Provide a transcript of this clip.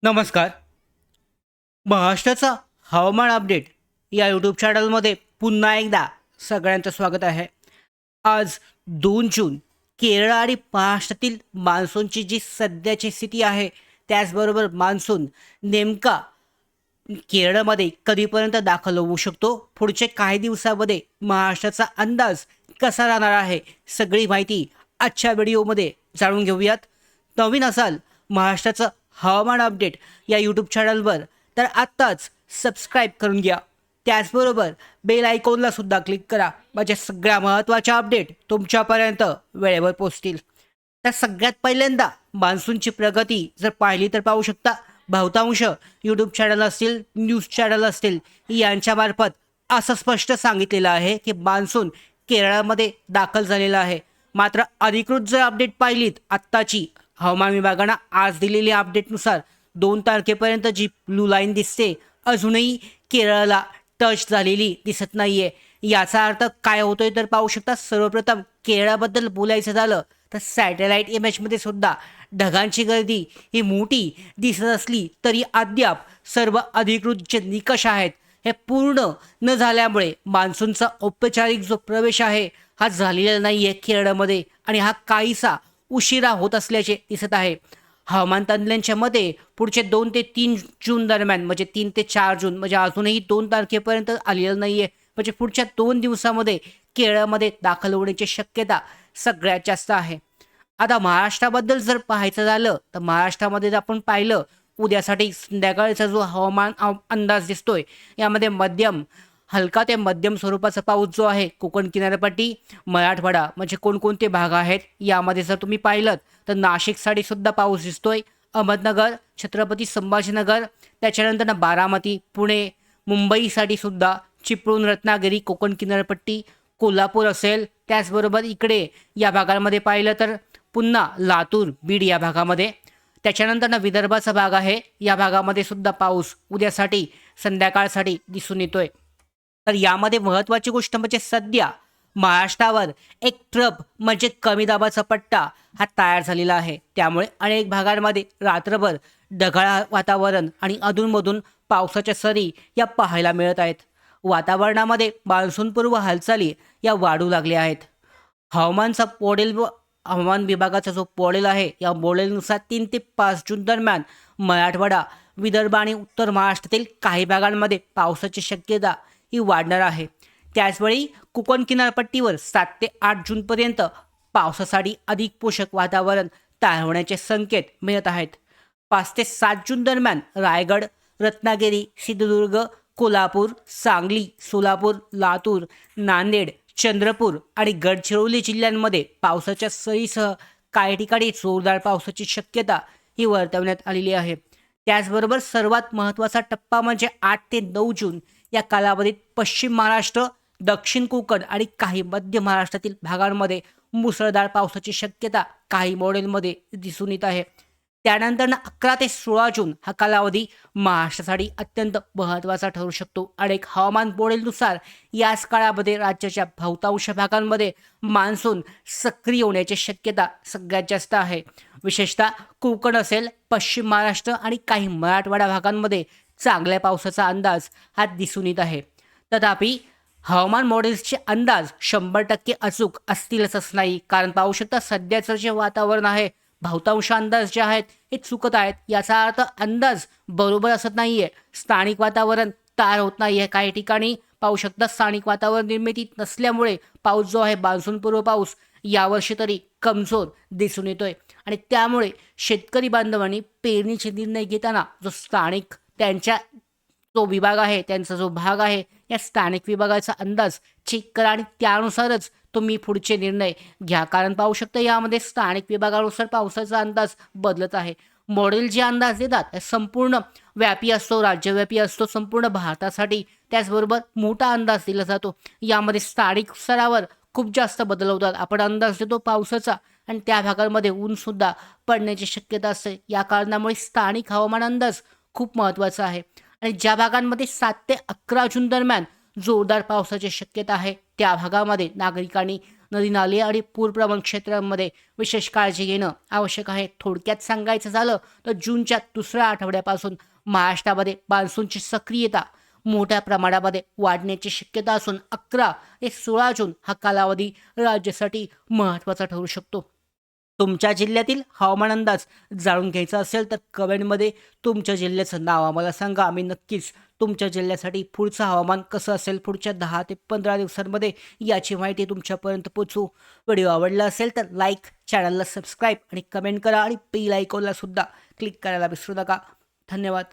नमस्कार. महाराष्ट्राचा हवामान अपडेट या यूट्यूब चॅनलमध्ये पुन्हा एकदा सगळ्यांचं स्वागत आहे. आज 2 जून. केरळ आणि महाराष्ट्रातील मान्सूनची जी सध्याची स्थिती आहे, त्याचबरोबर मान्सून नेमका केरळमध्ये कधीपर्यंत दाखल होऊ शकतो, पुढच्या काही दिवसामध्ये महाराष्ट्राचा अंदाज कसा राहणार आहे, सगळी माहिती आजच्या व्हिडिओमध्ये जाणून घेऊयात. नवीन असाल महाराष्ट्राचं हवामान अपडेट या यूट्यूब चॅनलवर, तर आत्ताच सबस्क्राईब करून घ्या. त्याचबरोबर बेल आयकॉनला सुद्धा क्लिक करा, म्हणजे सगळ्या महत्त्वाच्या अपडेट तुमच्यापर्यंत वेळेवर पोहोचतील. तर सगळ्यात पहिल्यांदा मान्सूनची प्रगती जर पाहिली तर पाहू शकता, बहुतांश यूट्यूब चॅनल असतील, न्यूज चॅनल असतील, यांच्यामार्फत असं स्पष्ट सांगितलेलं आहे की मान्सून केरळामध्ये दाखल झालेला आहे. मात्र अधिकृत जर अपडेट पाहिलीत आत्ताची हवामान विभागानं आज दिलेल्या अपडेटनुसार 2 तारखेपर्यंत जी ब्लू लाईन दिसते, अजूनही केरळला टच झालेली दिसत नाहीये. याचा अर्थ काय होतोय तर पाहू शकता. सर्वप्रथम केरळाबद्दल बोलायचं झालं तर सॅटेलाईट इमेजमध्ये सुद्धा ढगांची गर्दी ही मोठी दिसत असली तरी अद्याप सर्व अधिकृत जे निकष आहेत हे पूर्ण न झाल्यामुळे मान्सूनचा औपचारिक जो प्रवेश आहे हा झालेला नाही आहे केरळमध्ये, आणि हा काहीसा उशिरा होत असल्याचे दिसत आहे. हवामान तज्ज्ञांच्या मते पुढचे 2 ते 3 जून दरम्यान, म्हणजे 3 ते 4 जून, म्हणजे अजूनही 2 तारखेपर्यंत आलेलं नाही आहे, म्हणजे पुढच्या 2 दिवसामध्ये केरळमध्ये दाखल होण्याची शक्यता सगळ्यात जास्त आहे. आता महाराष्ट्राबद्दल जर पाहायचं झालं तर महाराष्ट्रामध्ये जर आपण पाहिलं, उद्यासाठी संध्याकाळचा जो हवामान अंदाज दिसतोय, यामध्ये हलका ते मध्यम स्वरूपाचा पाऊस जो आहे कोकण किनारपट्टी, मराठवाडा, म्हणजे कोणकोणते भाग आहेत यामध्ये जर तुम्ही पाहिलं तर नाशिकसाठी सुद्धा पाऊस दिसतोय, अहमदनगर, छत्रपती संभाजीनगर, त्याच्यानंतर बारामती, पुणे, मुंबईसाठी सुद्धा चिपळूण, रत्नागिरी, कोकण किनारपट्टी, कोल्हापूर असेल. त्याचबरोबर इकडे या भागांमध्ये पाहिलं तर पुन्हा लातूर, बीड या भागामध्ये. त्याच्यानंतर विदर्भाचा भाग आहे, या भागामध्ये सुद्धा पाऊस उद्यासाठी संध्याकाळसाठी दिसून येतोय. तर यामध्ये महत्त्वाची गोष्ट म्हणजे सध्या महाराष्ट्रावर एक ट्रप म्हणजे कमी दाबाचा पट्टा हा तयार झालेला आहे. त्यामुळे अनेक भागांमध्ये रात्रभर ढगाळ वातावरण आणि अधूनमधून पावसाच्या सरी या पाहायला मिळत आहेत. वातावरणामध्ये मान्सूनपूर्व हालचाली या वाढू लागल्या आहेत. हवामानचा मॉडेल व हवामान विभागाचा जो मॉडेल आहे, या मॉडेलनुसार 3 ते 5 जून दरम्यान मराठवाडा, विदर्भ आणि उत्तर महाराष्ट्रातील काही भागांमध्ये पावसाची शक्यता ही वाढणार आहे. त्याचवेळी कोकण किनारपट्टीवर 7 ते 8 जूनपर्यंत पावसासाठी अधिक पोषक वातावरण तयार होण्याचे संकेत मिळत आहेत. 5 ते 7 जून दरम्यान रायगड, रत्नागिरी, सिंधुदुर्ग, कोल्हापूर, सांगली, सोलापूर, लातूर, नांदेड, चंद्रपूर आणि गडचिरोली जिल्ह्यांमध्ये पावसाच्या सरीसह काही ठिकाणी जोरदार पावसाची शक्यता ही वर्तवण्यात आलेली आहे. त्याचबरोबर सर्वात महत्त्वाचा टप्पा म्हणजे 8 ते 9 जून या कालावधीत पश्चिम महाराष्ट्र, दक्षिण कोकण आणि काही मध्य महाराष्ट्रातील भागांमध्ये मुसळधार पावसाची शक्यता काही मॉडेलमध्ये दिसून येत आहे. त्यानंतर 11 ते 16 जून हा कालावधी महाराष्ट्रासाठी अत्यंत महत्त्वाचा ठरू शकतो. अनेक हवामान मॉडेलनुसार याच काळामध्ये राज्याच्या बहुतांश भागांमध्ये मान्सून सक्रिय होण्याची शक्यता सगळ्यात जास्त आहे. विशेषतः कोकण असेल, पश्चिम महाराष्ट्र आणि काही मराठवाडा भागांमध्ये चांगल्या पावसाचा अंदाज हा दिसून येत आहे. तथापि हवामान मॉडेल्सचे अंदाज 100% अचूक असतीलच असं नाही, कारण पाहू शकता सध्याचं जे वातावरण आहे, बहुतांश अंदाज जे आहेत हे चुकत आहेत. याचा अर्थ अंदाज बरोबर असत नाहीये, स्थानिक वातावरण तयार होत नाहीये. काही ठिकाणी पाहू शकता स्थानिक वातावरण निर्मिती नसल्यामुळे पाऊस जो आहे, मान्सूनपूर्व पाऊस यावर्षी तरी कमजोर दिसून येतोय, आणि त्यामुळे शेतकरी बांधवांनी पेरणीचे निर्णय घेताना जो स्थानिक त्यांच्या जो विभाग आहे, त्यांचा जो भाग आहे, या स्थानिक विभागाचा अंदाज चेक करा आणि त्यानुसारच तुम्ही पुढचे निर्णय घ्या. कारण पाहू शकता यामध्ये स्थानिक विभागानुसार पावसाचा अंदाज बदलत आहे. मॉडेल जे अंदाज देतात हे संपूर्ण व्यापी असतो, राज्यव्यापी असतो, संपूर्ण भारतासाठी. त्याचबरोबर मोठा अंदाज दिला जातो. यामध्ये स्थानिक स्तरावर खूप जास्त बदल होतात. आपण अंदाज देतो पावसाचा आणि त्या भागांमध्ये ऊनसुद्धा पडण्याची शक्यता असते. या कारणामुळे स्थानिक हवामान अंदाज खूप महत्त्वाचा आहे. आणि ज्या भागांमध्ये 7 ते 11 जून दरम्यान जोरदार पावसाची शक्यता आहे, त्या भागामध्ये नागरिकांनी नदी नाले आणि पूरप्रवण क्षेत्रांमध्ये विशेष काळजी घेणं आवश्यक आहे. थोडक्यात सांगायचं झालं तर जूनच्या दुसऱ्या आठवड्यापासून महाराष्ट्रामध्ये मान्सूनची सक्रियता मोठ्या प्रमाणामध्ये वाढण्याची शक्यता असून 11 ते 16 जून हा कालावधी राज्यासाठी महत्त्वाचा ठरू शकतो. तुमच्या जिल्ह्यातील हवामान अंदाज जाणून घ्यायचा असेल तर कमेंटमध्ये तुमच्या जिल्ह्याचं नाव आम्हाला सांगा. आम्ही नक्कीच तुमच्या जिल्ह्यासाठी पुढचं हवामान कसं असेल पुढच्या 10 ते 15 दिवसांमध्ये याची माहिती तुमच्यापर्यंत पोचवू. व्हिडिओ आवडला असेल तर लाईक, चॅनलला सबस्क्राईब आणि कमेंट करा आणि बेल आयकॉनला सुद्धा क्लिक करायला विसरू नका. धन्यवाद.